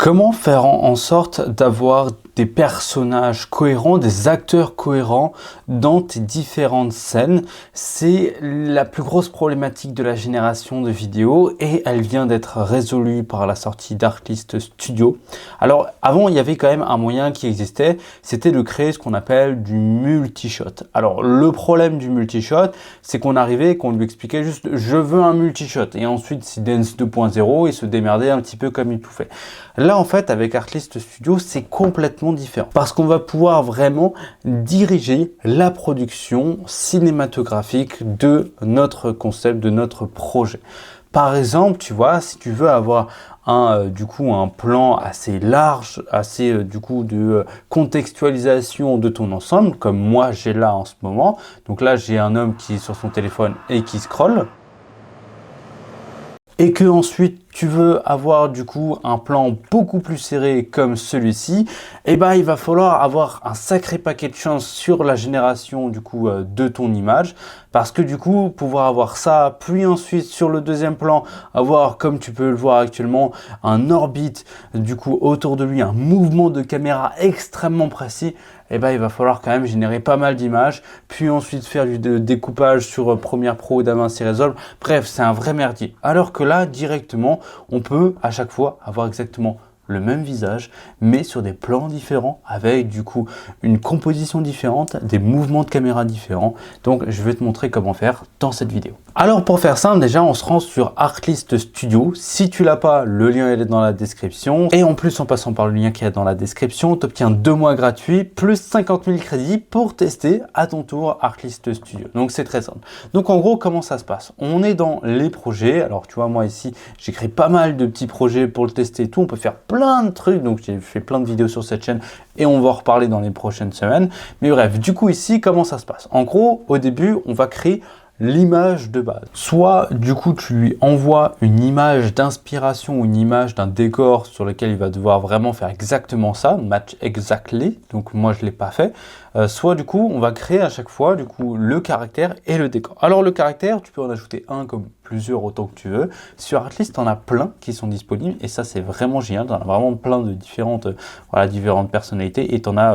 Comment faire en sorte d'avoir des personnages cohérents, des acteurs cohérents dans tes différentes scènes? C'est la plus grosse problématique de la génération de vidéos et elle vient d'être résolue par la sortie d'Artlist Studio. Alors avant, il y avait quand même un moyen qui existait, c'était de créer ce qu'on appelle du multi-shot. Alors le problème du multi-shot, c'est qu'on arrivait et qu'on lui expliquait juste « je veux un multi-shot » et ensuite Seedance 2.0, il se démerdait un petit peu comme il pouvait. Là, en fait, avec Artlist Studio, c'est complètement différent parce qu'on va pouvoir vraiment diriger la production cinématographique de notre concept, de notre projet. Par exemple, tu vois, si tu veux avoir un plan assez large, assez de contextualisation de ton ensemble, comme moi j'ai là en ce moment. Donc là, j'ai un homme qui est sur son téléphone et qui scrolle. Et que ensuite tu veux avoir un plan beaucoup plus serré comme celui-ci, et ben il va falloir avoir un sacré paquet de chance sur la génération de ton image, parce que pouvoir avoir ça, puis ensuite sur le deuxième plan avoir, comme tu peux le voir actuellement, un orbite autour de lui, un mouvement de caméra extrêmement précis. Et ben il va falloir quand même générer pas mal d'images, puis ensuite faire du découpage sur Premiere Pro ou DaVinci Resolve. Bref, c'est un vrai merdier. Alors que là, directement, on peut à chaque fois avoir exactement le même visage, mais sur des plans différents, avec une composition différente, des mouvements de caméra différents. Donc je vais te montrer comment faire dans cette vidéo. Alors pour faire simple, déjà on se rend sur Artlist Studio. Si tu l'as pas, le lien il est dans la description. Et en plus, en passant par le lien qui est dans la description, tu obtiens 2 mois gratuits, plus 50 000 crédits pour tester à ton tour Artlist Studio. Donc c'est très simple. Donc en gros, comment ça se passe? On est dans les projets. Alors tu vois, moi ici, j'ai créé pas mal de petits projets pour le tester et tout. On peut faire plein de trucs. Donc j'ai fait plein de vidéos sur cette chaîne et on va en reparler dans les prochaines semaines. Mais bref, ici, comment ça se passe? En gros, au début, on va créer l'image de base. Soit tu lui envoies une image d'inspiration ou une image d'un décor sur lequel il va devoir vraiment faire exactement ça, match exactly. Donc moi je l'ai pas fait. Soit on va créer à chaque fois le caractère et le décor. Alors le caractère, tu peux en ajouter un comme plusieurs autant que tu veux. Sur Artlist, on a plein qui sont disponibles et ça c'est vraiment génial. Tu en as vraiment plein de différentes personnalités et tu en as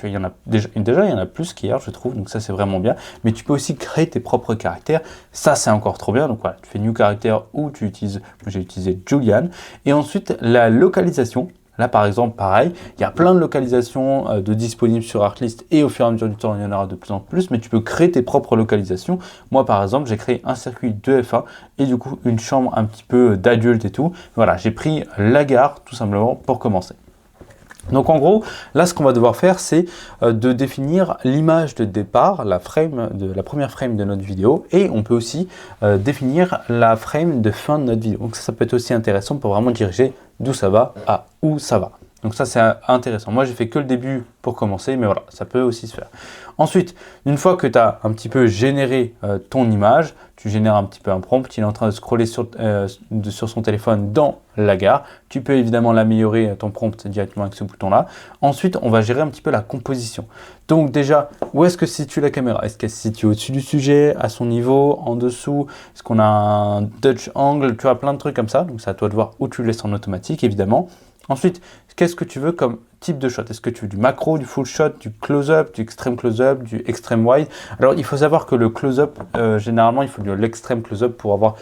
il y en a déjà il y en a plus qu'hier, je trouve. Donc ça c'est vraiment bien. Mais tu peux aussi créer tes propres caractères. Ça c'est encore trop bien. Donc voilà, tu fais new caractère ou tu utilises, j'ai utilisé Julian. Et ensuite la localisation. Là, par exemple, pareil, il y a plein de localisations disponibles sur Artlist et au fur et à mesure du temps, il y en aura de plus en plus, mais tu peux créer tes propres localisations. Moi, par exemple, j'ai créé un circuit de F1 et une chambre un petit peu d'adulte et tout. Voilà, j'ai pris la gare tout simplement pour commencer. Donc en gros, là ce qu'on va devoir faire, c'est de définir l'image de départ, la première frame de notre vidéo, et on peut aussi définir la frame de fin de notre vidéo. Donc ça peut être aussi intéressant pour vraiment diriger d'où ça va à où ça va. Donc ça c'est intéressant. Moi j'ai fait que le début pour commencer, mais voilà, ça peut aussi se faire. Ensuite, une fois que tu as un petit peu généré ton image, tu génères un petit peu un prompt, il est en train de scroller sur son téléphone dans la gare. Tu peux évidemment l'améliorer ton prompt directement avec ce bouton-là. Ensuite, on va gérer un petit peu la composition. Donc déjà, où est-ce que se situe la caméra? Est-ce qu'elle se situe au-dessus du sujet, à son niveau, en dessous? Est-ce qu'on a un Dutch angle? Tu vois, plein de trucs comme ça. Donc c'est à toi de voir où tu le laisses en automatique, évidemment. Ensuite, qu'est-ce que tu veux comme type de shot? Est-ce que tu veux du macro, du full shot, du close-up, du extreme close-up, du extreme wide? Alors, il faut savoir que le close-up, généralement, il faut de l'extreme close-up pour avoir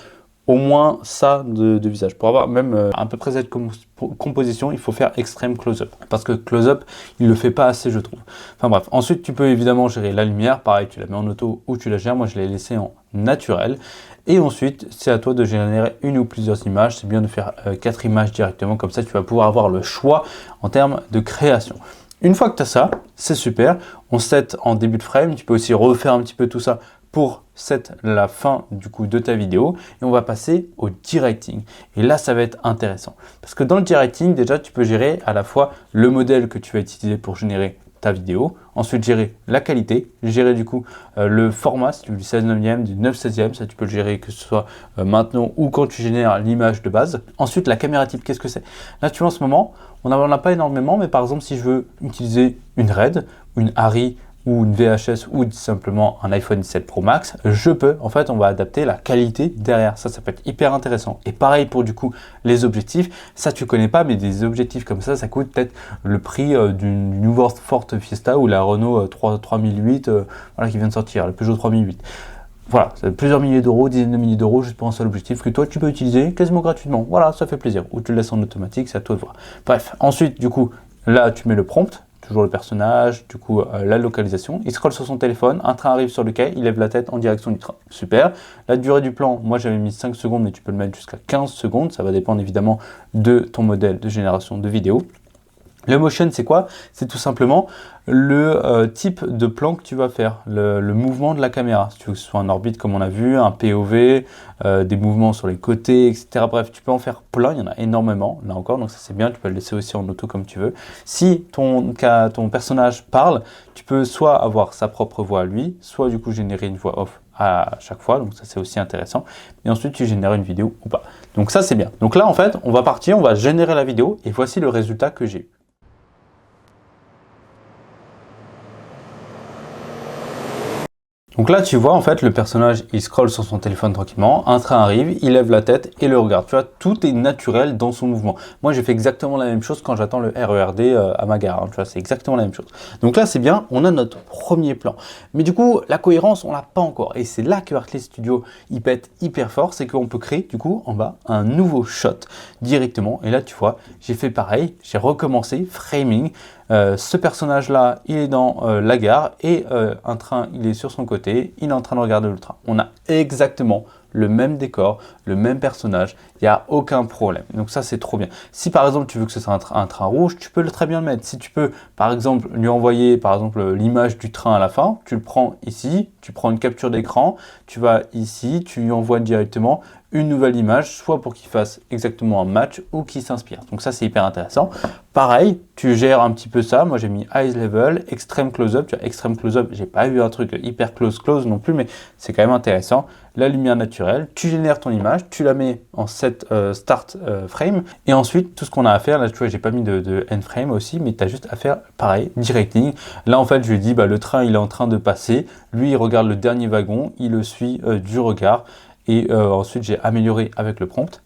au moins ça de visage. Pour avoir même à peu près cette composition, il faut faire extreme close-up. Parce que close-up, il ne le fait pas assez, je trouve. Enfin bref, ensuite, tu peux évidemment gérer la lumière. Pareil, tu la mets en auto ou tu la gères. Moi, je l'ai laissé en naturel. Et ensuite, c'est à toi de générer une ou plusieurs images. C'est bien de faire 4 images directement. Comme ça, tu vas pouvoir avoir le choix en termes de création. Une fois que tu as ça, c'est super. On set en début de frame. Tu peux aussi refaire un petit peu tout ça pour set la fin de ta vidéo. Et on va passer au directing. Et là, ça va être intéressant. Parce que dans le directing, déjà, tu peux gérer à la fois le modèle que tu vas utiliser pour générer ta vidéo, ensuite gérer la qualité, gérer le format, si tu veux du 16/9, du 9/16, ça tu peux le gérer que ce soit maintenant ou quand tu génères l'image de base. Ensuite la caméra type, qu'est-ce que c'est? Là tu vois en ce moment, on n'en a pas énormément, mais par exemple si je veux utiliser une RED, une ARRI ou une VHS ou simplement un iPhone 17 Pro Max, je peux, en fait, on va adapter la qualité derrière. Ça peut être hyper intéressant. Et pareil pour du coup les objectifs. Ça, tu connais pas, mais des objectifs comme ça coûte peut-être le prix d'une New Ford Fiesta ou la Renault 3008 voilà, qui vient de sortir, le Peugeot 3008. Voilà, c'est plusieurs milliers d'euros, dizaines de milliers d'euros juste pour un seul objectif que toi tu peux utiliser quasiment gratuitement. Voilà, ça fait plaisir. Ou tu le laisses en automatique, c'est à toi de voir. Bref, ensuite, du coup, là tu mets le prompt. Toujours le personnage, du coup la localisation. Il scrolle sur son téléphone, un train arrive sur le quai, il lève la tête en direction du train. Super. La durée du plan, moi j'avais mis 5 secondes, mais tu peux le mettre jusqu'à 15 secondes. Ça va dépendre évidemment de ton modèle de génération de vidéo. Le motion, c'est quoi? C'est tout simplement le type de plan que tu vas faire, le mouvement de la caméra. Si tu veux que ce soit en orbite comme on a vu, un POV, des mouvements sur les côtés, etc. Bref, tu peux en faire plein, il y en a énormément, là encore, donc ça c'est bien, tu peux le laisser aussi en auto comme tu veux. Si ton personnage parle, tu peux soit avoir sa propre voix à lui, soit du coup générer une voix off à chaque fois, donc ça c'est aussi intéressant. Et ensuite tu génères une vidéo ou pas. Donc ça c'est bien. Donc là en fait, on va partir, on va générer la vidéo et voici le résultat que j'ai eu. Donc là, tu vois, en fait, le personnage, il scrolle sur son téléphone tranquillement, un train arrive, il lève la tête et le regarde. Tu vois, tout est naturel dans son mouvement. Moi, j'ai fait exactement la même chose quand j'attends le RERD à ma gare. Hein, tu vois, c'est exactement la même chose. Donc là, c'est bien, on a notre premier plan. Mais du coup, la cohérence, on l'a pas encore. Et c'est là que Artlist Studio, il pète hyper fort, c'est qu'on peut créer, du coup, en bas, un nouveau shot directement. Et là, tu vois, j'ai fait pareil, j'ai recommencé, framing. Ce personnage-là, il est dans la gare et un train, il est sur son côté, il est en train de regarder le train. On a exactement le même décor, le même personnage, il n'y a aucun problème. Donc ça, c'est trop bien. Si par exemple, tu veux que ce soit un train rouge, tu peux très bien le mettre. Si tu peux, par exemple, lui envoyer par exemple l'image du train à la fin, tu le prends ici, tu prends une capture d'écran, tu vas ici, tu lui envoies directement une nouvelle image, soit pour qu'il fasse exactement un match ou qu'il s'inspire. Donc ça, c'est hyper intéressant. Pareil, tu gères un petit peu ça. Moi, j'ai mis Eyes Level, Extreme Close-Up. Tu vois, Extreme Close-Up, j'ai pas eu un truc hyper close non plus, mais c'est quand même intéressant. La lumière naturelle, tu génères ton image, tu la mets en set start frame, et ensuite, tout ce qu'on a à faire, là, tu vois, j'ai pas mis de end frame aussi, mais tu as juste à faire pareil, directing. Là, en fait, je lui dis, bah, le train, il est en train de passer. Lui, il regarde le dernier wagon, il le suit du regard. Et ensuite, j'ai amélioré avec le prompt.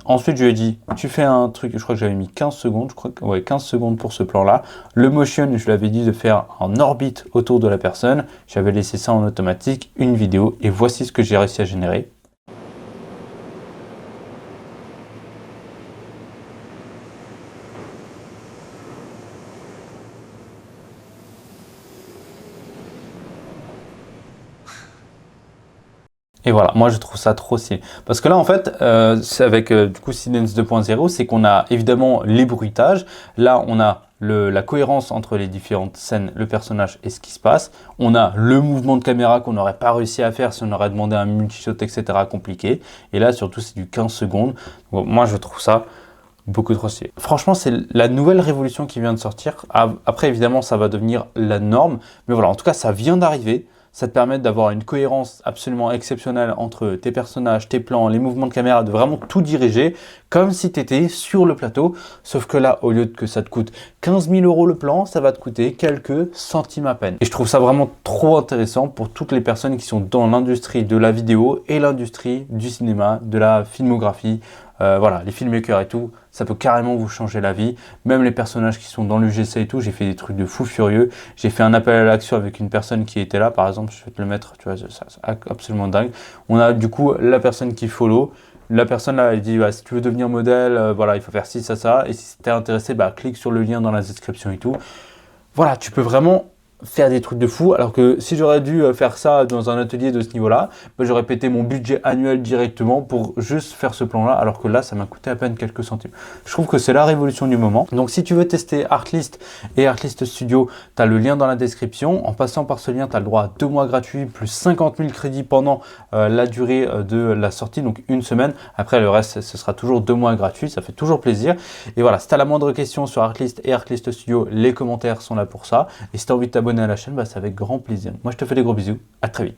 Ensuite, je lui ai dit, tu fais un truc, je crois que j'avais mis 15 secondes, je crois que, ouais, 15 secondes pour ce plan-là. Le motion, je l'avais dit de faire en orbite autour de la personne. J'avais laissé ça en automatique, une vidéo, et voici ce que j'ai réussi à générer. Et voilà, moi je trouve ça trop stylé. Parce que là en fait, c'est avec du coup Silence 2.0, c'est qu'on a évidemment les bruitages. Là on a la cohérence entre les différentes scènes, le personnage et ce qui se passe. On a le mouvement de caméra qu'on n'aurait pas réussi à faire si on aurait demandé un multishot, etc. compliqué. Et là surtout c'est du 15 secondes. Donc, moi je trouve ça beaucoup trop stylé. Franchement, c'est la nouvelle révolution qui vient de sortir. Après, évidemment, ça va devenir la norme. Mais voilà, en tout cas, ça vient d'arriver. Ça te permet d'avoir une cohérence absolument exceptionnelle entre tes personnages, tes plans, les mouvements de caméra, de vraiment tout diriger comme si tu étais sur le plateau. Sauf que là, au lieu que ça te coûte 15 000 € le plan, ça va te coûter quelques centimes à peine. Et je trouve ça vraiment trop intéressant pour toutes les personnes qui sont dans l'industrie de la vidéo et l'industrie du cinéma, de la filmographie. Voilà, les filmmakers et tout, ça peut carrément vous changer la vie. Même les personnages qui sont dans l'UGC et tout, j'ai fait des trucs de fou furieux. J'ai fait un appel à l'action avec une personne qui était là, par exemple, je vais te le mettre, tu vois, c'est absolument dingue. On a du coup la personne qui follow. La personne là, elle dit, bah, si tu veux devenir modèle, voilà, il faut faire ci, ça. Et si tu es intéressé, bah, clique sur le lien dans la description et tout. Voilà, tu peux vraiment faire des trucs de fou, alors que si j'aurais dû faire ça dans un atelier de ce niveau-là, bah, j'aurais pété mon budget annuel directement pour juste faire ce plan-là, alors que là, ça m'a coûté à peine quelques centimes. Je trouve que c'est la révolution du moment. Donc, si tu veux tester Artlist et Artlist Studio, tu as le lien dans la description. En passant par ce lien, tu as le droit à 2 mois gratuits, plus 50 000 crédits pendant la durée de la sortie, donc une semaine. Après, le reste, ce sera toujours 2 mois gratuits, ça fait toujours plaisir. Et voilà, si tu as la moindre question sur Artlist et Artlist Studio, les commentaires sont là pour ça. Et si tu as envie de t'abonner à la chaîne, bah, c'est avec grand plaisir. Moi, je te fais des gros bisous. À très vite.